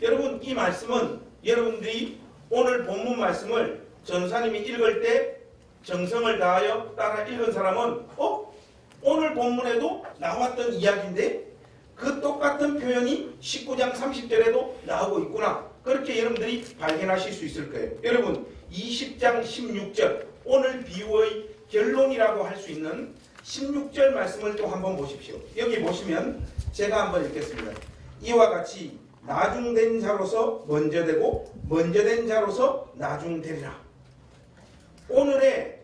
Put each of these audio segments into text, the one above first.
여러분, 이 말씀은 여러분들이 오늘 본문 말씀을 전사님이 읽을 때 정성을 다하여 따라 읽은 사람은 오늘 본문에도 나왔던 이야기인데 그 똑같은 표현이 19장 30절에도 나오고 있구나. 그렇게 여러분들이 발견하실 수 있을 거예요. 여러분, 20장 16절, 오늘 비유의 결론이라고 할 수 있는 16절 말씀을 또 한번 보십시오. 여기 보시면 제가 한번 읽겠습니다. 이와 같이 나중된 자로서 먼저 되고 먼저 된 자로서 나중되리라. 오늘의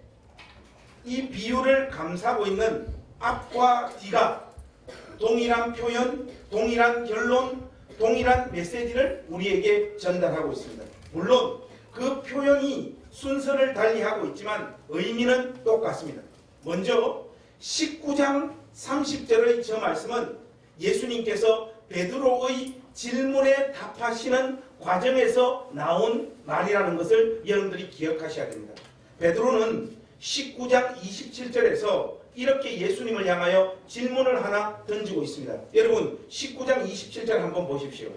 이 비유를 감싸고 있는 앞과 뒤가 동일한 표현, 동일한 결론, 동일한 메시지를 우리에게 전달하고 있습니다. 물론 그 표현이 순서를 달리하고 있지만 의미는 똑같습니다. 먼저 19장 30절의 저 말씀은 예수님께서 베드로의 질문에 답하시는 과정에서 나온 말이라는 것을 여러분들이 기억하셔야 됩니다. 베드로는 19장 27절에서 이렇게 예수님을 향하여 질문을 하나 던지고 있습니다. 여러분, 19장 27절 한번 보십시오.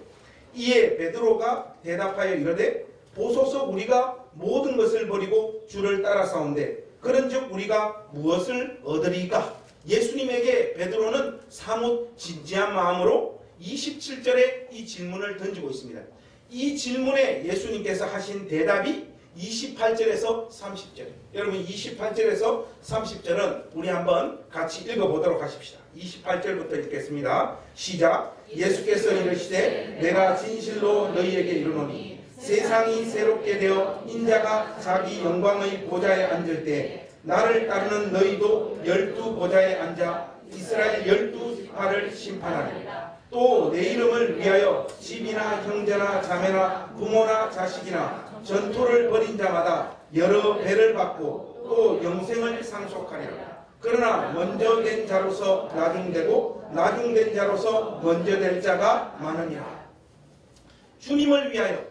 이에 베드로가 대답하여 이르되 보소서, 우리가 모든 것을 버리고 주를 따라사온데 그런즉 우리가 무엇을 얻으리까? 예수님에게 베드로는 사뭇 진지한 마음으로 27절에 이 질문을 던지고 있습니다. 이 질문에 예수님께서 하신 대답이 28절에서 30절. 여러분, 28절에서 30절은 우리 한번 같이 읽어보도록 하십시다. 28절부터 읽겠습니다. 시작. 예수께서 이르시되 내가 진실로 너희에게 이르노니 세상이 새롭게 되어 인자가 자기 영광의 보좌에 앉을 때 나를 따르는 너희도 12보좌에 앉아 이스라엘 12지파를 심판하리라. 또 내 이름을 위하여 집이나 형제나 자매나 부모나 자식이나 전토를 벌인 자마다 여러 배를 받고 또 영생을 상속하리라. 그러나 먼저 된 자로서 나중되고 나중된 자로서 먼저 될 자가 많으니라. 주님을 위하여,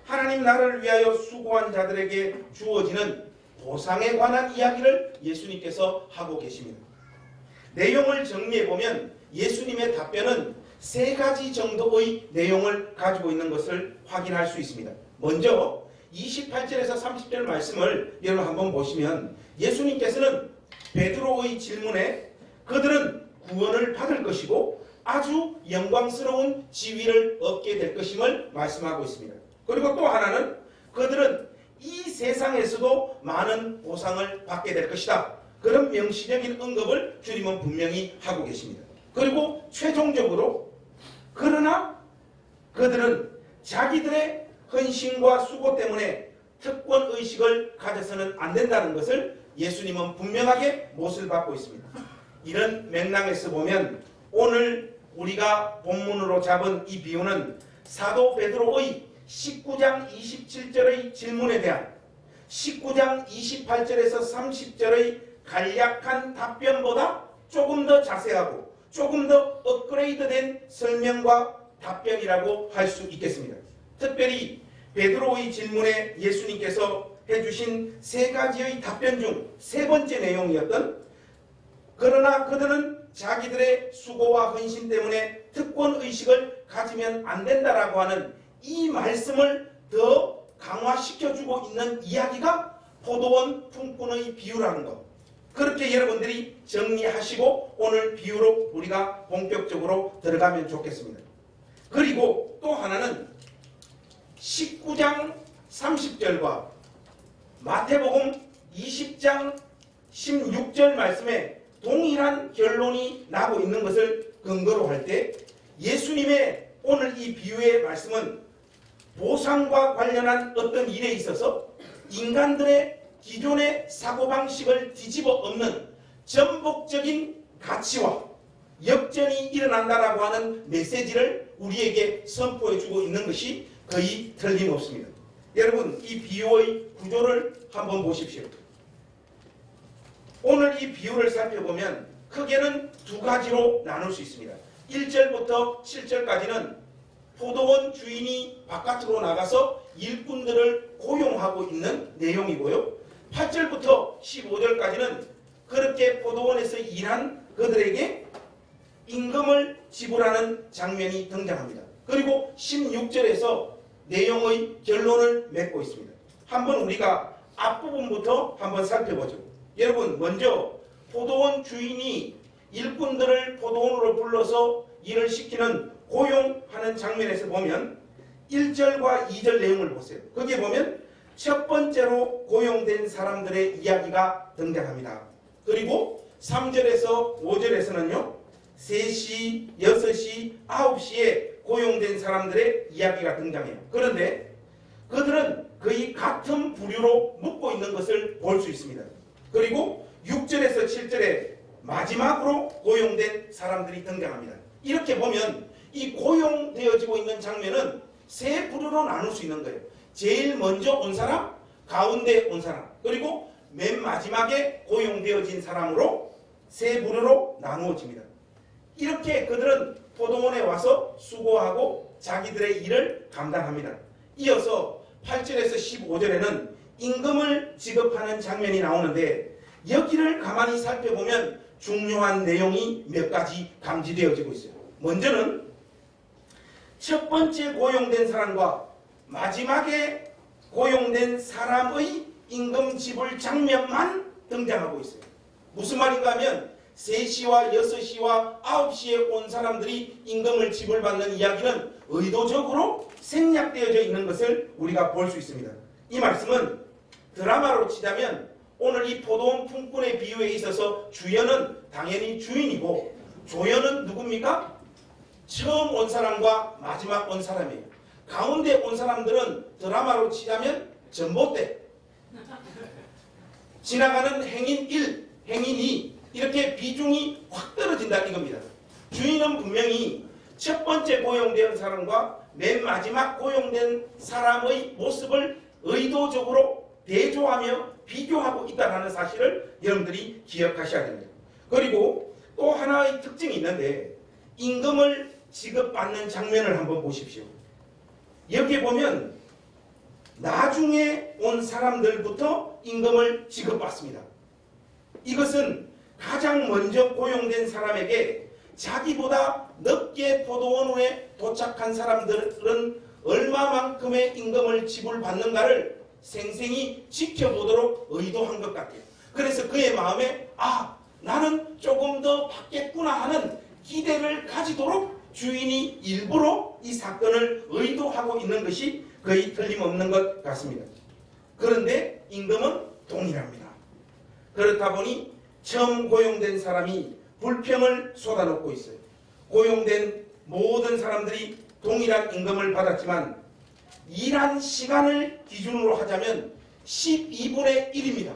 하나님 나라를 위하여 수고한 자들에게 주어지는 보상에 관한 이야기를 예수님께서 하고 계십니다. 내용을 정리해보면 예수님의 답변은 세 가지 정도의 내용을 가지고 있는 것을 확인할 수 있습니다. 먼저 28절에서 30절 말씀을 여러분 한번 보시면 예수님께서는 베드로의 질문에 그들은 구원을 받을 것이고 아주 영광스러운 지위를 얻게 될 것임을 말씀하고 있습니다. 그리고 또 하나는 그들은 이 세상에서도 많은 보상을 받게 될 것이다. 그런 명시적인 언급을 주님은 분명히 하고 계십니다. 그리고 최종적으로 그러나 그들은 자기들의 헌신과 수고 때문에 특권의식을 가져서는 안 된다는 것을 예수님은 분명하게 못을 받고 있습니다. 이런 맥락에서 보면 오늘 우리가 본문으로 잡은 이 비유는 사도 베드로의 19장 27절의 질문에 대한 19장 28절에서 30절의 간략한 답변보다 조금 더 자세하고 조금 더 업그레이드된 설명과 답변이라고 할 수 있겠습니다. 특별히 베드로의 질문에 예수님께서 해주신 세 가지의 답변 중 세 번째 내용이었던 그러나 그들은 자기들의 수고와 헌신 때문에 특권의식을 가지면 안 된다라고 하는 이 말씀을 더 강화시켜주고 있는 이야기가 포도원 품꾼의 비유라는 것. 그렇게 여러분들이 정리하시고 오늘 비유로 우리가 본격적으로 들어가면 좋겠습니다. 그리고 또 하나는 19장 30절과 마태복음 20장 16절 말씀에 동일한 결론이 나고 있는 것을 근거로 할 때 예수님의 오늘 이 비유의 말씀은 보상과 관련한 어떤 일에 있어서 인간들의 기존의 사고방식을 뒤집어 엎는 전복적인 가치와 역전이 일어난다라고 하는 메시지를 우리에게 선포해주고 있는 것이 거의 틀림없습니다. 여러분, 이 비유의 구조를 한번 보십시오. 오늘 이 비유를 살펴보면 크게는 두 가지로 나눌 수 있습니다. 1절부터 7절까지는 포도원 주인이 바깥으로 나가서 일꾼들을 고용하고 있는 내용이고요. 8절부터 15절까지는 그렇게 포도원에서 일한 그들에게 임금을 지불하는 장면이 등장합니다. 그리고 16절에서 내용의 결론을 맺고 있습니다. 한번 우리가 앞부분부터 한번 살펴보죠. 여러분, 먼저 포도원 주인이 일꾼들을 포도원으로 불러서 일을 시키는 고용하는 장면에서 보면 1절과 2절 내용을 보세요. 거기에 보면 첫 번째로 고용된 사람들의 이야기가 등장합니다. 그리고 3절에서 5절에서는요, 3시, 6시, 9시에 고용된 사람들의 이야기가 등장해요. 그런데 그들은 거의 같은 부류로 묶고 있는 것을 볼 수 있습니다. 그리고 6절에서 7절에 마지막으로 고용된 사람들이 등장합니다. 이렇게 보면 이 고용되어지고 있는 장면은 세 부류로 나눌 수 있는 거예요. 제일 먼저 온 사람, 가운데 온 사람, 그리고 맨 마지막에 고용되어진 사람으로 세 부류로 나누어집니다. 이렇게 그들은 포도원에 와서 수고하고 자기들의 일을 감당합니다. 이어서 8절에서 15절에는 임금을 지급하는 장면이 나오는데 여기를 가만히 살펴보면 중요한 내용이 몇 가지 감지되어지고 있어요. 먼저는 첫 번째 고용된 사람과 마지막에 고용된 사람의 임금 지불 장면만 등장하고 있어요. 무슨 말인가 하면 3시와 6시와 9시에 온 사람들이 임금을 지불받는 이야기는 의도적으로 생략되어져 있는 것을 우리가 볼 수 있습니다. 이 말씀은 드라마로 치자면 오늘 이 포도원 품꾼의 비유에 있어서 주연은 당연히 주인이고 조연은 누굽니까? 처음 온 사람과 마지막 온 사람이에요. 가운데 온 사람들은 드라마로 치자면 전봇대, 지나가는 행인 1, 행인 2 이렇게 비중이 확 떨어진다 이겁니다. 주인은 분명히 첫 번째 고용된 사람과 맨 마지막 고용된 사람의 모습을 의도적으로 대조하며 비교하고 있다는 사실을 여러분들이 기억하셔야 됩니다. 그리고 또 하나의 특징이 있는데 임금을 지급받는 장면을 한번 보십시오. 여기에 보면 나중에 온 사람들부터 임금을 지급받습니다. 이것은 가장 먼저 고용된 사람에게 자기보다 늦게 포도원에 도착한 사람들은 얼마만큼의 임금을 지불받는가를 생생히 지켜보도록 의도한 것 같아요. 그래서 그의 마음에 나는 조금 더 받겠구나 하는 기대를 가지도록 주인이 일부러 이 사건을 의도하고 있는 것이 거의 틀림없는 것 같습니다. 그런데 임금은 동일합니다. 그렇다 보니 처음 고용된 사람이 불평을 쏟아놓고 있어요. 고용된 모든 사람들이 동일한 임금을 받았지만 일한 시간을 기준으로 하자면 12분의 1입니다.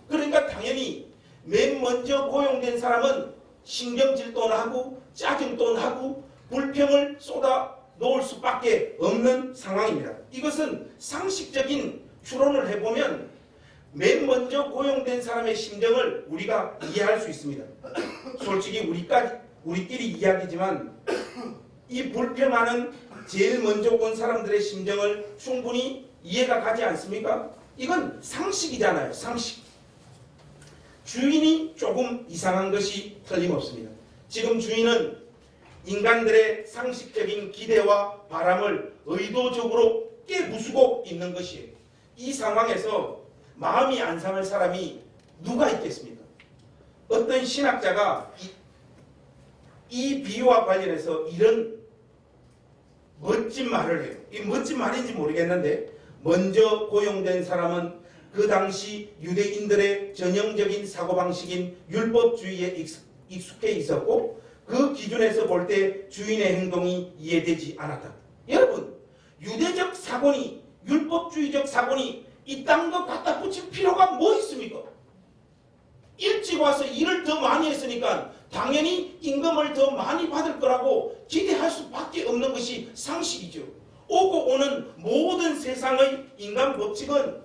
그러니까 당연히 맨 먼저 고용된 사람은 신경질도 나고 짜증도 나고 불평을 쏟아 놓을 수밖에 없는 상황입니다. 이것은 상식적인 추론을 해보면 맨 먼저 고용된 사람의 심정을 우리가 이해할 수 있습니다. 솔직히 우리끼리 이야기지만 이 불평하는 제일 먼저 온 사람들의 심정을 충분히 이해가 가지 않습니까? 이건 상식이잖아요. 상식. 주인이 조금 이상한 것이 틀림없습니다. 지금 주인은 인간들의 상식적인 기대와 바람을 의도적으로 깨부수고 있는 것이에요. 이 상황에서 마음이 안 상할 사람이 누가 있겠습니까? 어떤 신학자가 이 비유와 관련해서 이런 멋진 말을 해요. 이 멋진 말인지 모르겠는데 먼저 고용된 사람은 그 당시 유대인들의 전형적인 사고방식인 율법주의에 익숙해 있었고 그 기준에서 볼 때 주인의 행동이 이해되지 않았다. 여러분, 유대적 사고니 율법주의적 사고니 이딴 거 갖다 붙일 필요가 뭐 있습니까? 일찍 와서 일을 더 많이 했으니까 당연히 임금을 더 많이 받을 거라고 기대할 수밖에 없는 것이 상식이죠. 오고 오는 모든 세상의 인간 법칙은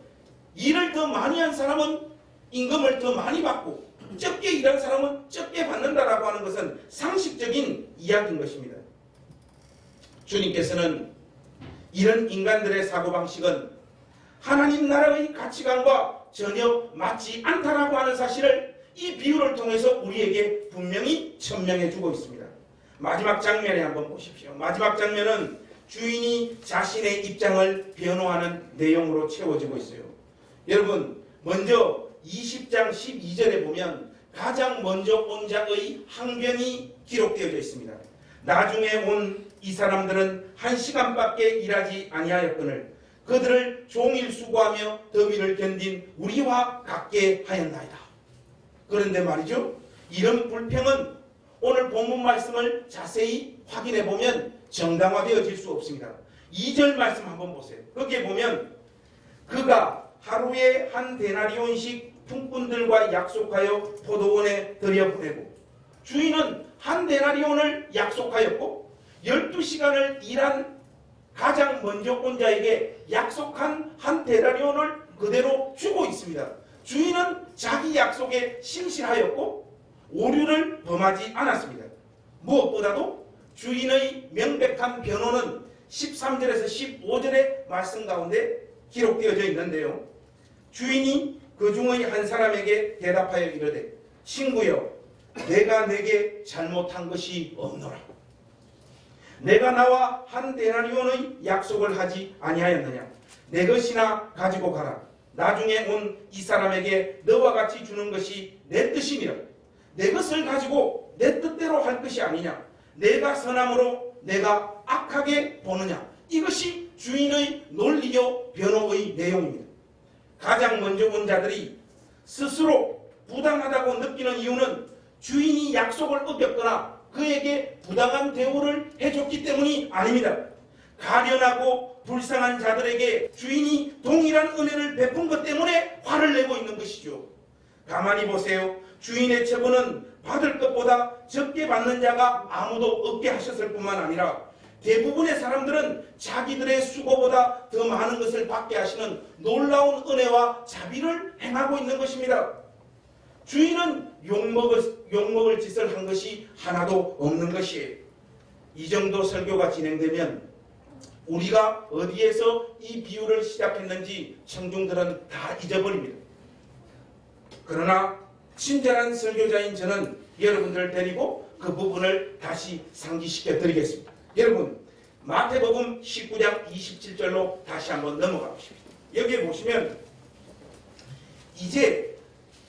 일을 더 많이 한 사람은 임금을 더 많이 받고 적게 일한 사람은 적게 받는다라고 하는 것은 상식적인 이야기인 것입니다. 주님께서는 이런 인간들의 사고방식은 하나님 나라의 가치관과 전혀 맞지 않다라고 하는 사실을 이 비유를 통해서 우리에게 분명히 천명해 주고 있습니다. 마지막 장면에 한번 보십시오. 마지막 장면은 주인이 자신의 입장을 변호하는 내용으로 채워지고 있어요. 여러분, 먼저 20장 12절에 보면 가장 먼저 온 자의 항변이 기록되어져 있습니다. 나중에 온 이 사람들은 1시간밖에 일하지 아니하였거늘 그들을 종일 수고하며 더위를 견딘 우리와 같게 하였나이다. 그런데 말이죠, 이런 불평은 오늘 본문 말씀을 자세히 확인해 보면 정당화되어질 수 없습니다. 2절 말씀 한번 보세요. 거기에 보면 그가 하루에 한 데나리온씩 품꾼들과 약속하여 포도원에 들여보내고, 주인은 한 데나리온을 약속하였고 12시간을 일한 가장 먼저 온 자에게 약속한 한 데나리온을 그대로 주고 있습니다. 주인은 자기 약속에 신실하였고 오류를 범하지 않았습니다. 무엇보다도 주인의 명백한 변호는 13절에서 15절의 말씀 가운데 기록되어져 있는데요. 주인이 그 중의 한 사람에게 대답하여 이르되, 친구여, 내가 내게 잘못한 것이 없노라. 내가 나와 한 데나리온의 약속을 하지 아니하였느냐? 내 것이나 가지고 가라. 나중에 온 이 사람에게 너와 같이 주는 것이 내 뜻이니라. 내 것을 가지고 내 뜻대로 할 것이 아니냐? 내가 선함으로 내가 악하게 보느냐? 이것이 주인의 논리요 변호의 내용입니다. 가장 먼저 온 자들이 스스로 부당하다고 느끼는 이유는 주인이 약속을 어겼거나 그에게 부당한 대우를 해줬기 때문이 아닙니다. 가련하고 불쌍한 자들에게 주인이 동일한 은혜를 베푼 것 때문에 화를 내고 있는 것이죠. 가만히 보세요. 주인의 처분은 받을 것보다 적게 받는 자가 아무도 없게 하셨을 뿐만 아니라 대부분의 사람들은 자기들의 수고보다 더 많은 것을 받게 하시는 놀라운 은혜와 자비를 행하고 있는 것입니다. 주인은 욕먹을 짓을 한 것이 하나도 없는 것이에요. 이 정도 설교가 진행되면 우리가 어디에서 이 비유를 시작했는지 청중들은 다 잊어버립니다. 그러나 친절한 설교자인 저는 여러분들을 데리고 그 부분을 다시 상기시켜 드리겠습니다. 여러분, 마태복음 19장 27절로 다시 한번 넘어가 보십시오. 여기에 보시면 이제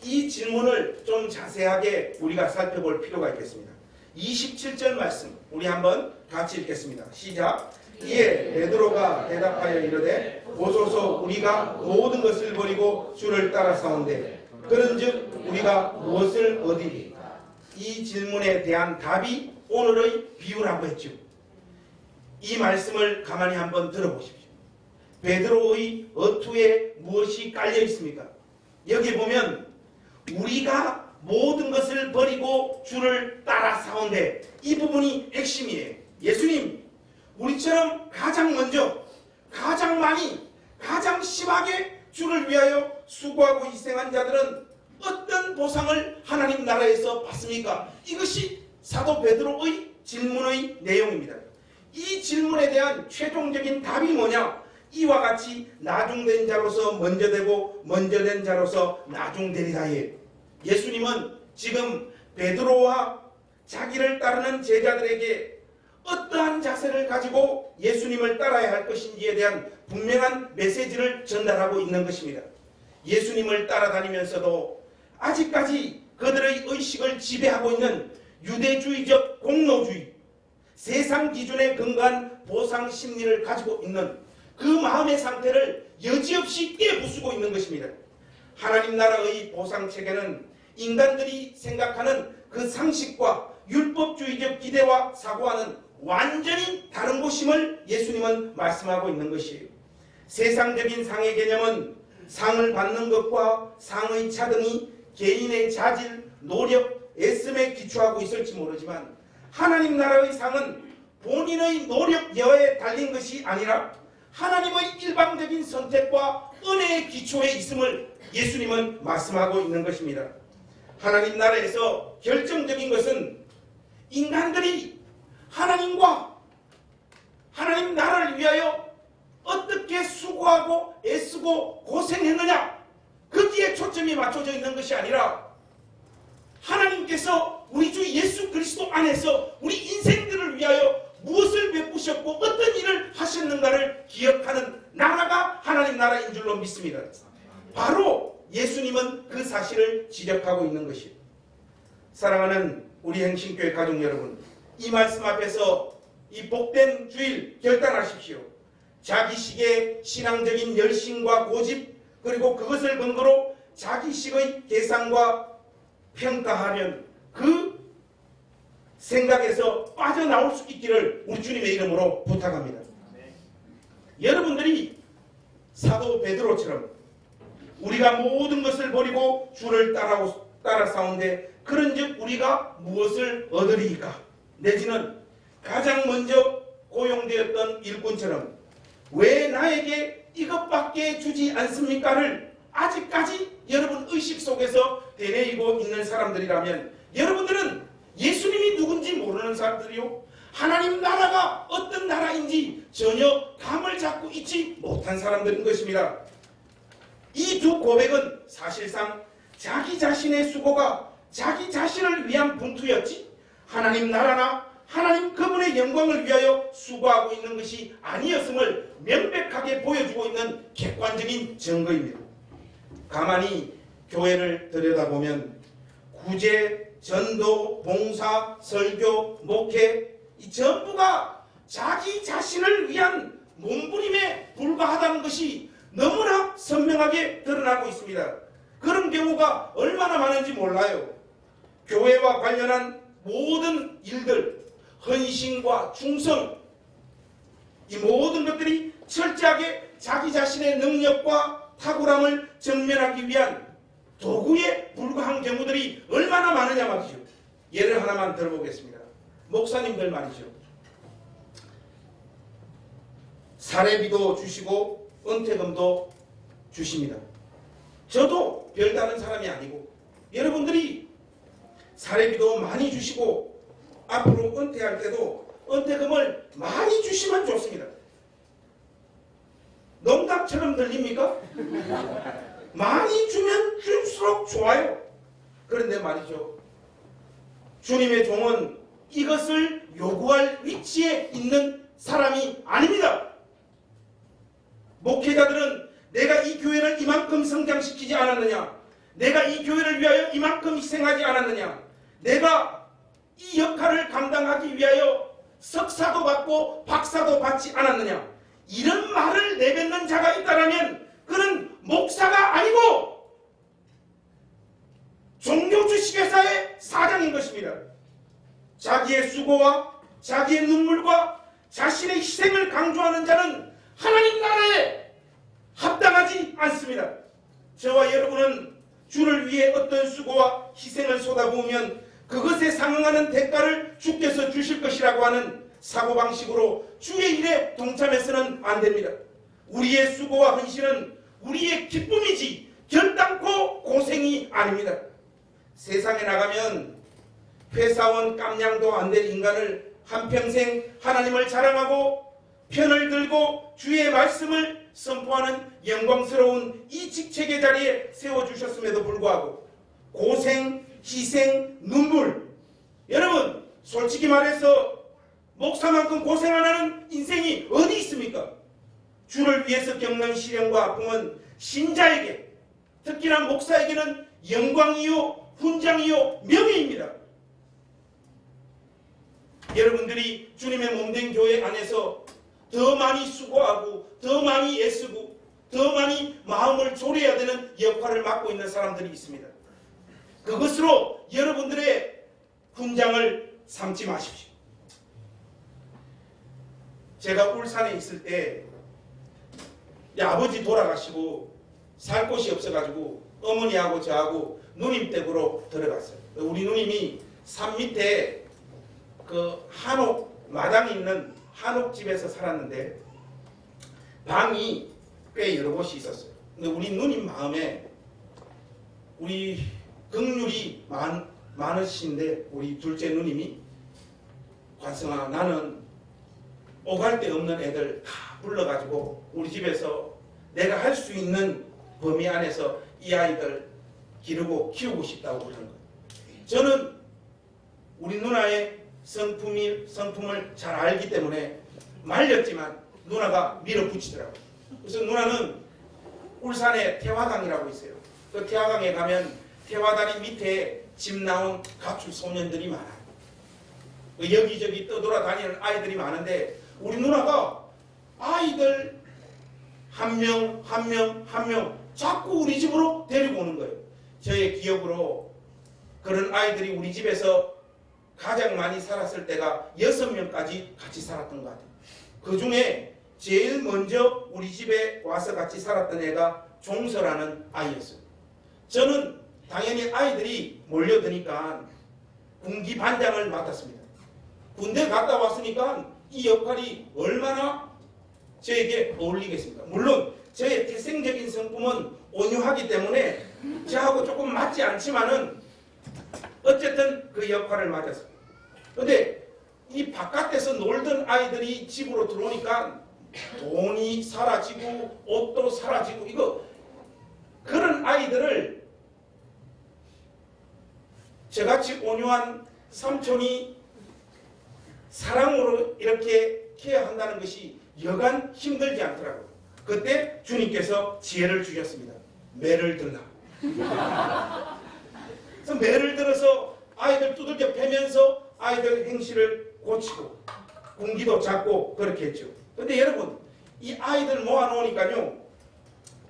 이 질문을 좀 자세하게 우리가 살펴볼 필요가 있겠습니다. 27절 말씀 우리 한번 같이 읽겠습니다. 시작. 이에 베드로가 대답하여 이르되, 보소서, 우리가 모든 것을 버리고 주를 따라사온대 그런즉 우리가 무엇을 얻으리? 이 질문에 대한 답이 오늘의 비유라고 했죠. 이 말씀을 가만히 한번 들어보십시오. 베드로의 어투에 무엇이 깔려 있습니까? 여기 보면 우리가 모든 것을 버리고 주를 따라사온대, 이 부분이 핵심이에요. 예수님, 우리처럼 가장 먼저, 가장 많이, 가장 심하게 주를 위하여 수고하고 희생한 자들은 어떤 보상을 하나님 나라에서 받습니까? 이것이 사도 베드로의 질문의 내용입니다. 이 질문에 대한 최종적인 답이 뭐냐? 이와 같이 나중된 자로서 먼저 되고 먼저 된 자로서 나중되리다예. 예수님은 지금 베드로와 자기를 따르는 제자들에게 어떠한 자세를 가지고 예수님을 따라야 할 것인지에 대한 분명한 메시지를 전달하고 있는 것입니다. 예수님을 따라다니면서도 아직까지 그들의 의식을 지배하고 있는 유대주의적 공로주의, 세상 기준에 근거한 보상 심리를 가지고 있는 그 마음의 상태를 여지없이 깨부수고 있는 것입니다. 하나님 나라의 보상 체계는 인간들이 생각하는 그 상식과 율법주의적 기대와 사고와는 완전히 다른 곳임을 예수님은 말씀하고 있는 것이에요. 세상적인 상의 개념은 상을 받는 것과 상의 차등이 개인의 자질, 노력, 애씀에 기초하고 있을지 모르지만 하나님 나라의 상은 본인의 노력 여하에 달린 것이 아니라 하나님의 일방적인 선택과 은혜의 기초에 있음을 예수님은 말씀하고 있는 것입니다. 하나님 나라에서 결정적인 것은 인간들이 하나님과 하나님 나라를 위하여 어떻게 수고하고 애쓰고 고생했느냐, 거기에 초점이 맞춰져 있는 것이 아니라 하나님께서 우리 주 예수 그리스도 안에서 우리 인생들을 위하여 무엇을 베푸시 오셨고 어떤 일을 하셨는가를 기억하는 나라가 하나님 나라인 줄로 믿습니다. 바로 예수님은 그 사실을 지적하고 있는 것이에요. 사랑하는 우리 행신교회 가족 여러분, 이 말씀 앞에서 이 복된 주일 결단하십시오. 자기식의 신앙적인 열심과 고집, 그리고 그것을 근거로 자기식의 계산과 평가하면 그 생각에서 빠져나올 수 있기를 우리 주님의 이름으로 부탁합니다. 여러분들이 사도 베드로처럼 우리가 모든 것을 버리고 주를 따라 싸운데 그런즉 우리가 무엇을 얻으리이까? 내지는 가장 먼저 고용되었던 일꾼처럼 왜 나에게 이것밖에 주지 않습니까를 아직까지 여러분 의식 속에서 되뇌이고 있는 사람들이라면 여러분들은 예수님이 누군지 모르는 사람들이요, 하나님 나라가 어떤 나라인지 전혀 감을 잡고 있지 못한 사람들인 것입니다. 이 두 고백은 사실상 자기 자신의 수고가 자기 자신을 위한 분투였지 하나님 나라나 하나님 그분의 영광을 위하여 수고하고 있는 것이 아니었음을 명백하게 보여주고 있는 객관적인 증거입니다. 가만히 교회를 들여다보면 구제, 전도, 봉사, 설교, 목회 이 전부가 자기 자신을 위한 몸부림에 불과하다는 것이 너무나 선명하게 드러나고 있습니다. 그런 경우가 얼마나 많은지 몰라요. 교회와 관련한 모든 일들, 헌신과 충성, 이 모든 것들이 철저하게 자기 자신의 능력과 탁월함을 증명하기 위한 도구에 불과한 경우들이 얼마나 많으냐 말이죠. 예를 하나만 들어보겠습니다. 목사님들 말이죠. 사례비도 주시고 은퇴금도 주십니다. 저도 별다른 사람이 아니고 여러분들이 사례비도 많이 주시고 앞으로 은퇴할 때도 은퇴금을 많이 주시면 좋습니다. 농담처럼 들립니까? 많이 주면 줄수록 좋아요. 그런데 말이죠, 주님의 종은 이것을 요구할 위치에 있는 사람이 아닙니다. 목회자들은 내가 이 교회를 이만큼 성장시키지 않았느냐, 내가 이 교회를 위하여 이만큼 희생하지 않았느냐, 내가 이 역할을 감당하기 위하여 석사도 받고 박사도 받지 않았느냐, 이런 말을 내뱉는 자가 있다면 그는 목사가 아니고 종교주식회사의 사장인 것입니다. 자기의 수고와 자기의 눈물과 자신의 희생을 강조하는 자는 하나님 나라에 합당하지 않습니다. 저와 여러분은 주를 위해 어떤 수고와 희생을 쏟아부으면 그것에 상응하는 대가를 주께서 주실 것이라고 하는 사고방식으로 주의 일에 동참해서는 안 됩니다. 우리의 수고와 헌신은 우리의 기쁨이지 결단코 고생이 아닙니다. 세상에 나가면 회사원 깜냥도 안 될 인간을 한평생 하나님을 자랑하고 편을 들고 주의 말씀을 선포하는 영광스러운 이 직책의 자리에 세워주셨음에도 불구하고 고생, 희생, 눈물, 여러분 솔직히 말해서 목사만큼 고생 안 하는 인생이 어디 있습니까? 주를 위해서 겪는 시련과 아픔은 신자에게, 특히나 목사에게는 영광이요 훈장이요 명예입니다. 여러분들이 주님의 몸된 교회 안에서 더 많이 수고하고 더 많이 애쓰고 더 많이 마음을 졸여야 되는 역할을 맡고 있는 사람들이 있습니다. 그것으로 여러분들의 훈장을 삼지 마십시오. 제가 울산에 있을 때 아버지 돌아가시고 살 곳이 없어가지고 어머니하고 저하고 누님 댁으로 들어갔어요. 우리 누님이 산 밑에 그 한옥 마당이 있는 한옥집에서 살았는데 방이 꽤 여러 곳이 있었어요. 근데 우리 누님 마음에 우리 긍휼이 많으신데 우리 둘째 누님이 관성아, 나는 오갈 데 없는 애들 다 불러가지고 우리 집에서 내가 할 수 있는 범위 안에서 이 아이들 기르고 키우고 싶다고 그러는 거예요. 저는 우리 누나의 성품을 잘 알기 때문에 말렸지만 누나가 밀어붙이더라고요. 그래서 누나는 울산에 태화강이라고 있어요. 그 태화강에 가면 태화다리 밑에 집 나온 가출 소년들이 많아요. 여기저기 떠돌아다니는 아이들이 많은데 우리 누나가 아이들 한 명 자꾸 우리 집으로 데리고 오는 거예요. 저의 기억으로 그런 아이들이 우리 집에서 가장 많이 살았을 때가 6명까지 같이 살았던 것 같아요. 그 중에 제일 먼저 우리 집에 와서 같이 살았던 애가 종서라는 아이였어요. 저는 당연히 아이들이 몰려드니까 군기 반장을 맡았습니다. 군대 갔다 왔으니까 이 역할이 얼마나 저에게 어울리겠습니까? 물론 저의 태생적인 성품은 온유하기 때문에 저하고 조금 맞지 않지만은 어쨌든 그 역할을 맡았습니다. 그런데 이 바깥에서 놀던 아이들이 집으로 들어오니까 돈이 사라지고 옷도 사라지고 이거 그런 아이들을 저같이 온유한 삼촌이 사랑으로 이렇게 케어한다는 것이 여간 힘들지 않더라고요. 그때 주님께서 지혜를 주셨습니다. 매를 들라. 그래서 매를 들어서 아이들 두들겨 패면서 아이들 행실을 고치고 군기도 잡고 그렇게 했죠. 근데 여러분 이 아이들 모아놓으니까요.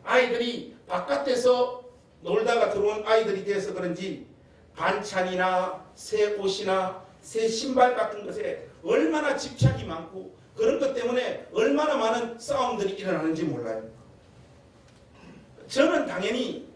아이들이 바깥에서 놀다가 들어온 아이들이 돼서 그런지 반찬이나 새 옷이나 새 신발 같은 것에 얼마나 집착이 많고 그런 것 때문에 얼마나 많은 싸움들이 일어나는지 몰라요. 저는 당연히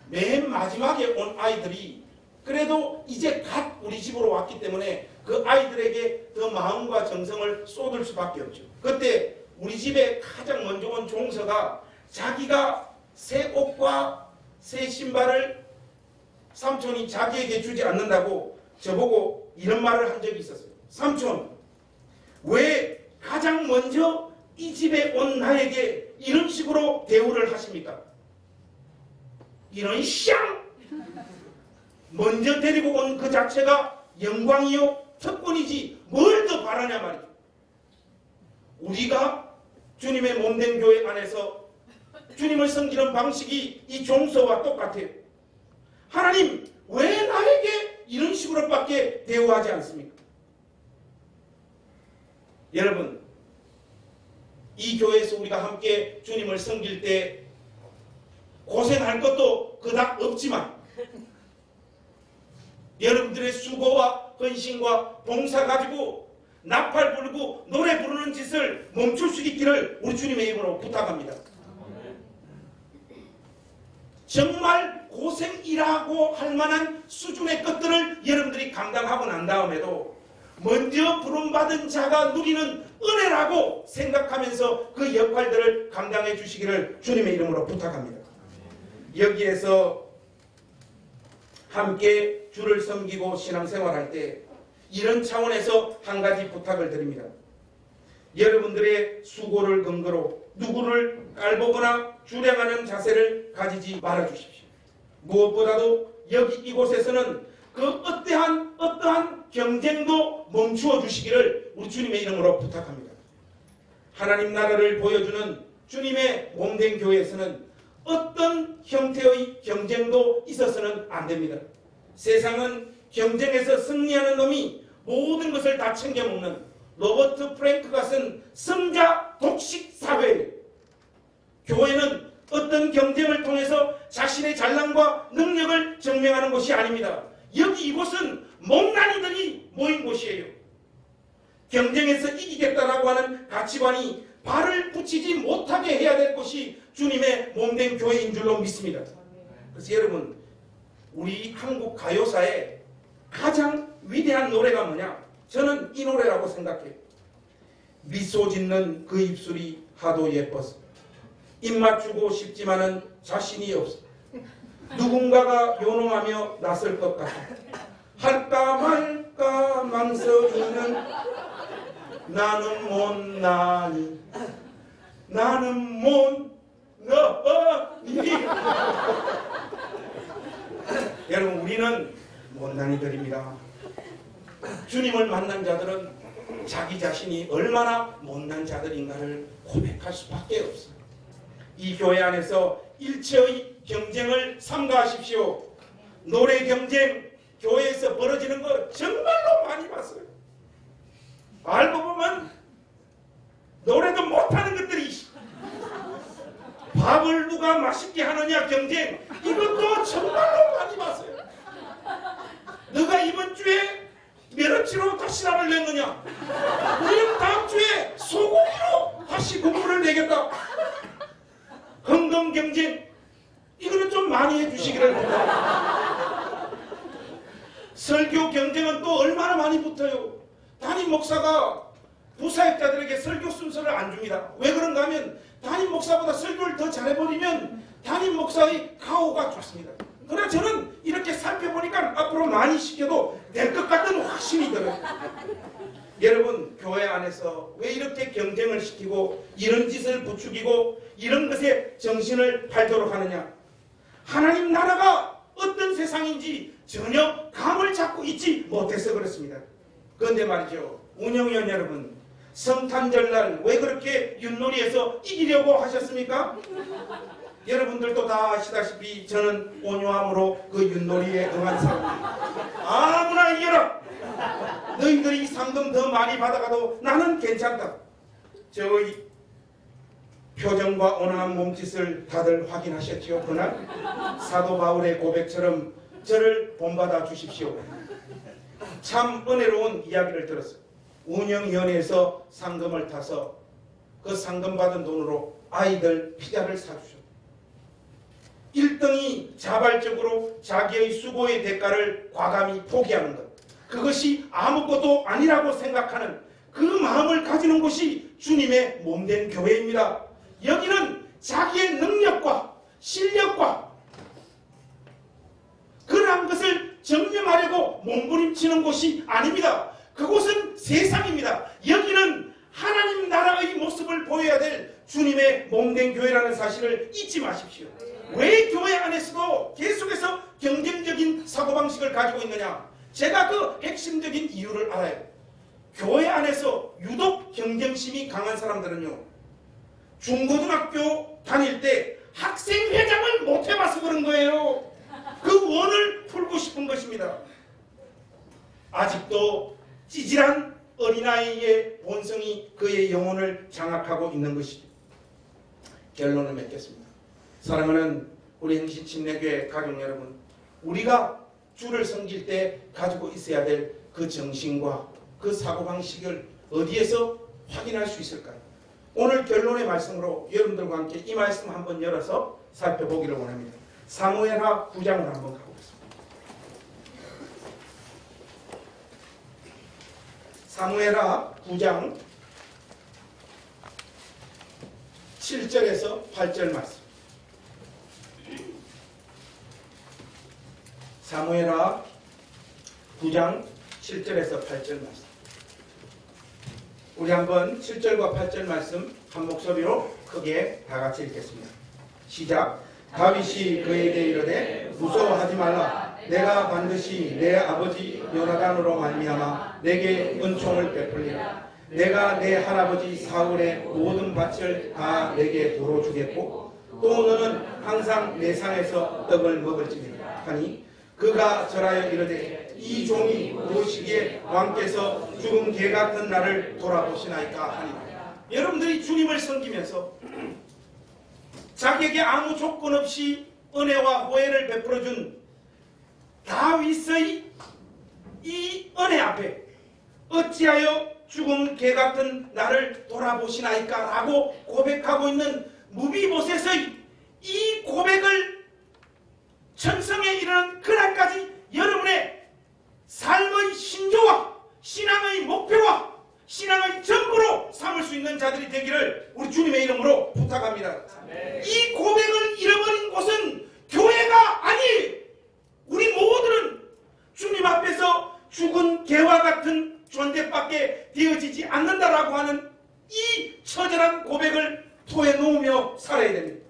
맨 마지막에 온 아이들이 그래도 이제 갓 우리 집으로 왔기 때문에 그 아이들에게 더 마음과 정성을 쏟을 수밖에 없죠. 그때 우리 집에 가장 먼저 온 종서가 자기가 새 옷과 새 신발을 삼촌이 자기에게 주지 않는다고 저보고 이런 말을 한 적이 있었어요. 삼촌, 왜 가장 먼저 이 집에 온 나에게 이런 식으로 대우를 하십니까? 이런 샹! 먼저 데리고 온 그 자체가 영광이요 특권이지 뭘 더 바라냐 말이죠. 우리가 주님의 몸된 교회 안에서 주님을 섬기는 방식이 이 종서와 똑같아요. 하나님 왜 나에게 이런 식으로밖에 대우하지 않습니까? 여러분 이 교회에서 우리가 함께 주님을 섬길 때 고생할 것도 그닥 없지만 여러분들의 수고와 헌신과 봉사 가지고 나팔 불고 노래 부르는 짓을 멈출 수 있기를 우리 주님의 이름으로 부탁합니다. 정말 고생이라고 할 만한 수준의 것들을 여러분들이 감당하고 난 다음에도 먼저 부름받은 자가 누리는 은혜라고 생각하면서 그 역할들을 감당해 주시기를 주님의 이름으로 부탁합니다. 여기에서 함께 주를 섬기고 신앙생활할 때 이런 차원에서 한 가지 부탁을 드립니다. 여러분들의 수고를 근거로 누구를 깔보거나 주량하는 자세를 가지지 말아주십시오. 무엇보다도 여기 이곳에서는 그 어떠한 경쟁도 멈추어 주시기를 우리 주님의 이름으로 부탁합니다. 하나님 나라를 보여주는 주님의 몸된 교회에서는 어떤 형태의 경쟁도 있어서는 안 됩니다. 세상은 경쟁에서 승리하는 놈이 모든 것을 다 챙겨먹는 로버트 프랭크가 쓴 승자 독식 사회예요. 교회는 어떤 경쟁을 통해서 자신의 잘남과 능력을 증명하는 곳이 아닙니다. 여기 이곳은 못난이들이 모인 곳이에요. 경쟁에서 이기겠다라고 하는 가치관이 발을 붙이지 못하게 해야 될 것이 주님의 몸된 교회인 줄로 믿습니다. 그래서 여러분 우리 한국 가요사의 가장 위대한 노래가 뭐냐? 저는 이 노래라고 생각해요. 미소 짓는 그 입술이 하도 예뻐서 입 맞추고 싶지만은 자신이 없어. 누군가가 요놈하며 나설 것 같아. 할까 말까 망설이는 나는 못나니 나는 못나니. 여러분 우리는 못난이들입니다. 주님을 만난 자들은 자기 자신이 얼마나 못난 자들인가를 고백할 수밖에 없어요. 이 교회 안에서 일체의 경쟁을 삼가하십시오. 노래 경쟁 교회에서 벌어지는 거 정말로 많이 봤어요. 알고 보면 노래도 못하는 것들이 밥을 누가 맛있게 하느냐 경쟁, 이것도 정말로 많이 봤어요. 너가 이번 주에 메러치로 다시 나를 냈느냐, 우리는 다음 주에 소고기로 다시 국물을 내겠다. 흥금 경쟁, 이거는 좀 많이 해주시기를 바랍니다. 설교 경쟁은 또 얼마나 많이 붙어요. 담임 목사가 부사역자들에게 설교 순서를 안 줍니다. 왜 그런가 하면 담임 목사보다 설교를 더 잘해버리면 담임 목사의 가오가 좋습니다. 그러나 저는 이렇게 살펴보니까 앞으로 많이 시켜도 될 것 같은 확신이 들어요. 여러분, 교회 안에서 왜 이렇게 경쟁을 시키고 이런 짓을 부추기고 이런 것에 정신을 팔도록 하느냐? 하나님 나라가 어떤 세상인지 전혀 감을 잡고 있지 못해서 그렇습니다. 그런데 말이죠, 운영위원 여러분, 성탄절날 왜 그렇게 윷놀이에서 이기려고 하셨습니까? 여러분들도 다 아시다시피 저는 온유함으로 그 윷놀이에 응한 사람입니다. 아무나 이겨라. 너희들이 상금 더 많이 받아가도 나는 괜찮다. 저의 표정과 온화한 몸짓을 다들 확인하셨지요? 그날 사도 바울의 고백처럼 저를 본받아 주십시오. 참 은혜로운 이야기를 들었어요. 운영위원회에서 상금을 타서 그 상금 받은 돈으로 아이들 피자를 사주셨어요. 1등이 자발적으로 자기의 수고의 대가를 과감히 포기하는 것, 그것이 아무것도 아니라고 생각하는 그 마음을 가지는 것이 주님의 몸된 교회입니다. 여기는 자기의 능력과 실력과 그러한 것을 증명하려고 몸부림치는 곳이 아닙니다. 그곳은 세상입니다. 여기는 하나님 나라의 모습을 보여야 될 주님의 몸된 교회라는 사실을 잊지 마십시오. 왜 교회 안에서도 계속해서 경쟁적인 사고방식을 가지고 있느냐? 제가 그 핵심적인 이유를 알아요. 교회 안에서 유독 경쟁심이 강한 사람들은요, 중고등학교 다닐 때 학생회장을 못 해봐서 그런 거예요. 그 원을 풀고 싶은 것입니다. 아직도 찌질한 어린아이의 본성이 그의 영혼을 장악하고 있는 것이죠. 결론을 맺겠습니다. 사랑하는 우리 행신침례교회 가족 여러분, 우리가 주를 섬길 때 가지고 있어야 될 그 정신과 그 사고방식을 어디에서 확인할 수 있을까요? 오늘 결론의 말씀으로 여러분들과 함께 이 말씀 한번 열어서 살펴보기를 원합니다. 사무엘하 9장을 한번 가보겠습니다. 사무엘하 9장 7절에서 8절 말씀. 사무엘하 9장 7절에서 8절 말씀. 우리 한번 7절과 8절 말씀 한 목소리로 크게 다 같이 읽겠습니다. 시작. 다윗이 그에게 이르되 무서워하지 말라. 내가 반드시 내 아버지 요나단으로 말미암아 내게 은총을 베풀리라. 내가 내 할아버지 사울의 모든 밭을 다 내게 도로 주겠고 또 너는 항상 내 상에서 떡을 먹을지니라 하니 그가 절하여 이르되 이 종이 무엇이기에 왕께서 죽은 개 같은 나를 돌아보시나이까 하니라. 여러분들이 주님을 섬기면서 자기에게 아무 조건 없이 은혜와 호혜를 베풀어준 다윗의 이 은혜 앞에 어찌하여 죽은 개 같은 나를 돌아보시나이까 라고 고백하고 있는 무비보셋의 이 고백을 천성에 이르는 그날까지 여러분의 삶의 신조와 신앙의 목표와 신앙의 전부로 삼을 수 있는 자들이 되기를 우리 주님의 이름으로 부탁합니다. 네. 이 고백을 잃어버린 곳은 교회가 아니에요. 우리 모두는 주님 앞에서 죽은 개와 같은 존재밖에 되어지지 않는다라고 하는 이 처절한 고백을 토해 놓으며 살아야 됩니다.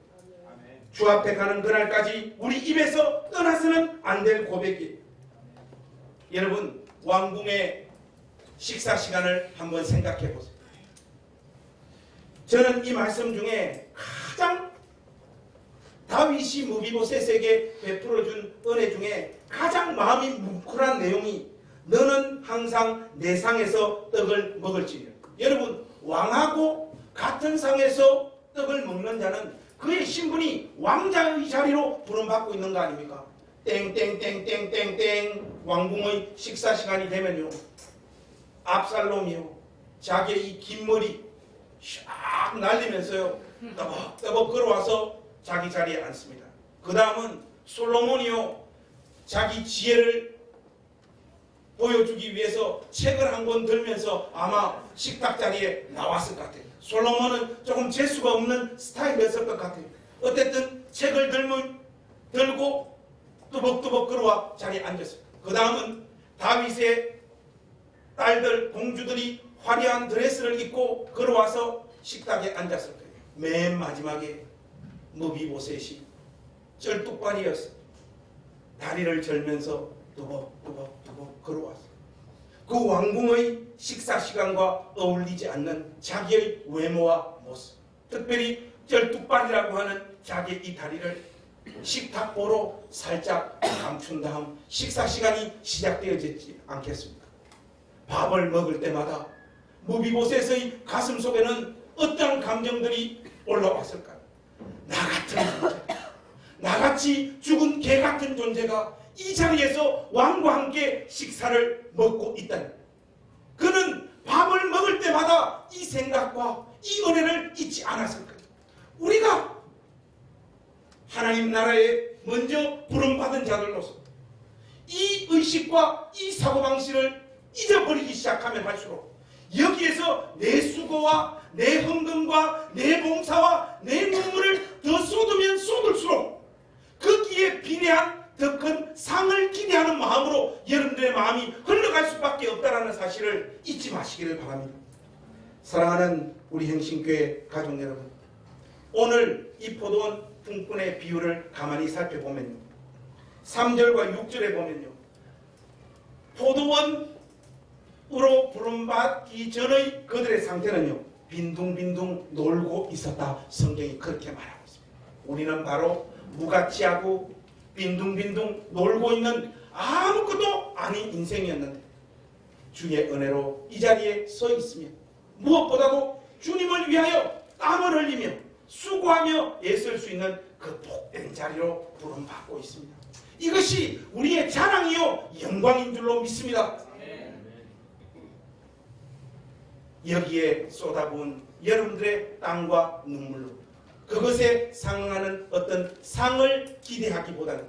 주 앞에 가는 그날까지 우리 입에서 떠나서는 안 될 고백이에요. 여러분, 왕궁의 식사 시간을 한번 생각해 보세요. 저는 이 말씀 중에 가장 다윗이 무비보셋에게 베풀어준 은혜 중에 가장 마음이 뭉클한 내용이 너는 항상 내 상에서 떡을 먹을지니라. 여러분, 왕하고 같은 상에서 떡을 먹는 자는 그의 신분이 왕자의 자리로 부름받고 있는 거 아닙니까? 땡땡땡땡땡땡 왕궁의 식사 시간이 되면요, 압살롬이요 자기의 이 긴 머리 샥 날리면서요 떠벅떠벅 걸어와서 자기 자리에 앉습니다. 그 다음은 솔로몬이요 자기 지혜를 보여주기 위해서 책을 한 권 들면서 아마 식탁 자리에 나왔을 것 같아요. 솔로몬은 조금 재수가 없는 스타일이었을 것 같아요. 어쨌든 책을 들고 뚜벅뚜벅 걸어와 자리에 앉았어요. 그 다음은 다윗의 딸들 공주들이 화려한 드레스를 입고 걸어와서 식탁에 앉았을 거예요. 맨 마지막에 무비보셋이 쩔뚝발이었어요. 다리를 절면서 뚜벅뚜벅 걸어왔어요. 그 왕궁의 식사 시간과 어울리지 않는 자기의 외모와 모습, 특별히 쩔뚝발이라고 하는 자기의 이 다리를 식탁보로 살짝 감춘 다음 식사 시간이 시작되어지지 않겠습니까? 밥을 먹을 때마다 무비보셋의 가슴 속에는 어떤 감정들이 올라왔을까요? 나 같은 존재, 나같이 죽은 개 같은 존재가 이 자리에서 왕과 함께 식사를 먹고 있다니, 그는 밥을 먹을 때마다 이 생각과 이 은혜를 잊지 않았을 거예요. 우리가 하나님 나라에 먼저 부름받은 자들로서 이 의식과 이 사고방식을 잊어버리기 시작하면 할수록 여기에서 내 수고와 내 헌금과 내 봉사와 내 눈물을 더 쏟으면 쏟을수록 거기에 비례한 더 큰 상을 기대하는 마음으로 여러분들의 마음이 흘러갈 수밖에 없다는 사실을 잊지 마시기를 바랍니다. 사랑하는 우리 행신교회 가족 여러분, 오늘 이 포도원 품꾼의 비유를 가만히 살펴보면요, 3절과 6절에 보면요, 포도원으로 부름받기 전의 그들의 상태는요, 빈둥빈둥 놀고 있었다. 성경이 그렇게 말하고 있습니다. 우리는 바로 무가치하고 빈둥빈둥 놀고 있는 아무것도 아닌 인생이었는데 주의 은혜로 이 자리에 서 있으면 무엇보다도 주님을 위하여 땀을 흘리며 수고하며 애쓸 수 있는 그 복된 자리로 부름받고 있습니다. 이것이 우리의 자랑이요 영광인 줄로 믿습니다. 여기에 쏟아부은 여러분들의 땀과 눈물로 그것에 상응하는 어떤 상을 기대하기보다는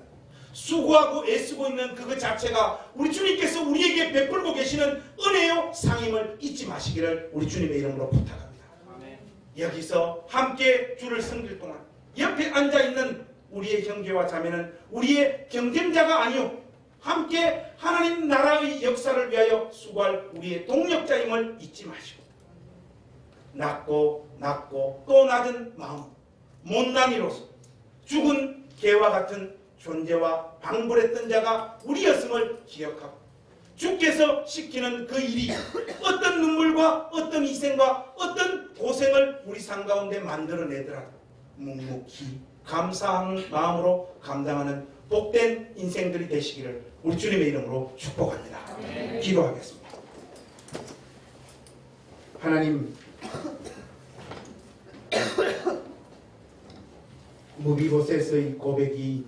수고하고 애쓰고 있는 그것 자체가 우리 주님께서 우리에게 베풀고 계시는 은혜요 상임을 잊지 마시기를 우리 주님의 이름으로 부탁합니다. 아멘. 여기서 함께 주를 섬길 동안 옆에 앉아있는 우리의 형제와 자매는 우리의 경쟁자가 아니요 함께 하나님 나라의 역사를 위하여 수고할 우리의 동력자임을 잊지 마시고 낮고 또 낮은 마음, 못난이로서 죽은 개와 같은 존재와 방불했던 자가 우리였음을 기억하고 주께서 시키는 그 일이 어떤 눈물과 어떤 희생과 어떤 고생을 우리 삶 가운데 만들어내더라도 묵묵히 감사하는 마음으로 감당하는 복된 인생들이 되시기를 우리 주님의 이름으로 축복합니다. 기도하겠습니다. 하나님, 무비보셋의 고백이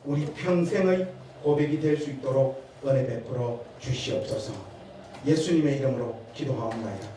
우리 평생의 고백이 될 수 있도록 은혜 베풀어 주시옵소서. 예수님의 이름으로 기도하옵나이다.